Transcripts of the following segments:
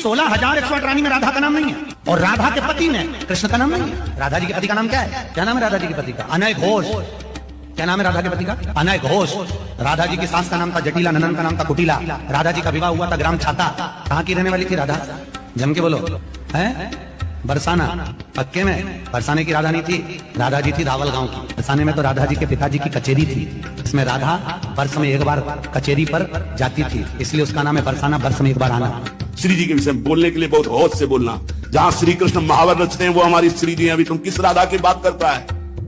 16,108 रानी में राधा का नाम नहीं है, और राधा के पति में कृष्ण का नाम नहीं है। राधा जी के पति का नाम क्या है? क्या नाम है राधा जी के पति का? अनय घोष। क्या नाम है राधा के पति का? अनय घोष। राधा जी की सास का नाम था जटिला, ननन का नाम था कुटिला। राधा जी का विवाह हुआ था ग्राम छाता। कहाँ की रहने वाली थी राधा? जम के बोलो। है बरसाना। पक्के में बरसाने की राधा नहीं थी, राधा जी थी रावल गांव की। बरसाने में तो राधा जी के पिताजी की कचेरी थी, इसमें राधा वर्ष में एक बार कचेरी पर जाती थी, इसलिए उसका नाम है बरसाना, वर्ष में एक बार आना। श्री जी के विषय में बोलने के लिए बहुत होश से बोलना। जहां श्री कृष्ण महावर रचते हैं वो हमारी श्री जी हैं। अभी तुम किस राधा की बात करता है?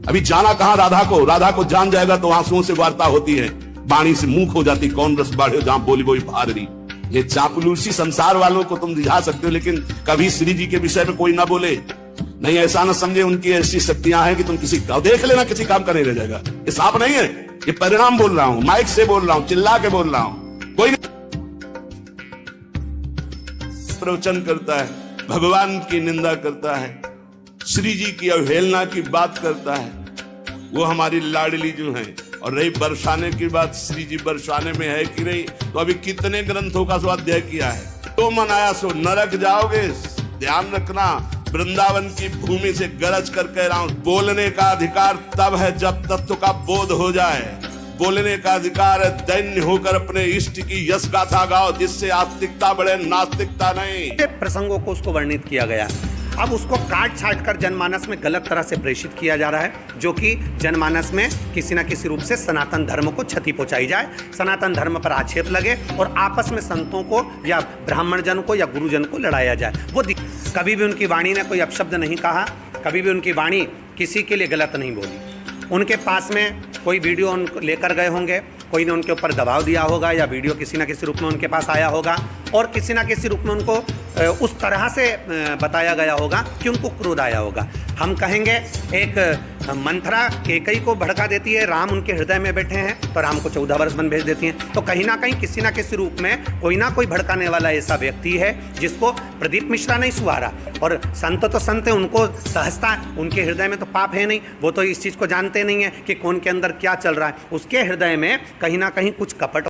अभी जाना कहां राधा को? राधा को जान जाएगा तो आंसुओं से वार्ता होती है, वाणी से मुंह हो जाती। कौन रस बाढ़े जहां बोली बोली भार रही। ये चापलूसी संसार वालों को तुम रिझा सकते हो, लेकिन कभी श्री जी के विषय में कोई ना बोले। नहीं, ऐसा ना समझे उनकी ऐसी शक्तियां हैं कि तुम किसी का देख लेना किसी काम का नहीं रह जाएगा। ये साफ नहीं है, ये परिणाम बोल रहा हूं, माइक से बोल रहा हूं, चिल्ला के बोल रहा हूं। कोई प्रवचन करता है, भगवान की निंदा करता है, श्री जी की अवहेलना की बात करता है, वो हमारी लाडली जो है। और रही बरसाने की बात, श्री जी बरसाने में है कि नहीं, तो अभी कितने ग्रंथों का स्वाध्याय किया है। तो मनाया सो नरक जाओगे। ध्यान रखना, वृंदावन की भूमि से गरज कर कह रहा हूं, बोलने का अधिकार तब है जब तत्व का बोध हो जाए। बोलने का अधिकार है दैन्य होकर अपने इष्ट की यश गाथा गाओ, जिससे आस्तिकता बढ़े, नास्तिकता नहीं। प्रसंगों को उसको वर्णित किया गया, अब उसको काट छाट कर जनमानस में गलत तरह से प्रेषित किया जा रहा है, जो कि जनमानस में किसी न किसी रूप से सनातन धर्म को क्षति पहुंचाई जाए, सनातन धर्म पर आक्षेप लगे और आपस में संतों को या ब्राह्मण जन को या गुरुजन को लड़ाया जाए। वो कभी भी उनकी वाणी ने कोई अपशब्द नहीं कहा, कभी भी उनकी वाणी किसी के लिए गलत नहीं बोली। उनके पास में कोई वीडियो उनको लेकर गए होंगे, कोई ने उनके ऊपर दबाव दिया होगा, या वीडियो किसी न किसी रूप में उनके पास आया होगा और किसी न किसी रूप में उनको उस तरह से बताया गया होगा कि उनको क्रोध आया होगा। हम कहेंगे एक मंथरा केकई को भड़का देती है, राम उनके हृदय में बैठे हैं तो राम को 14 वर्ष वन भेज देती हैं। तो कहीं ना कहीं किसी ना किसी रूप में कोई ना कोई भड़काने वाला ऐसा व्यक्ति है जिसको प्रदीप मिश्रा नहीं सुहारा। और संत तो संत है, उनको सहजता, उनके हृदय में तो पाप है नहीं, वो तो इस चीज़ को जानते नहीं है कि कौन के अंदर क्या चल रहा है। उसके हृदय में कहीं ना कहीं कुछ कपट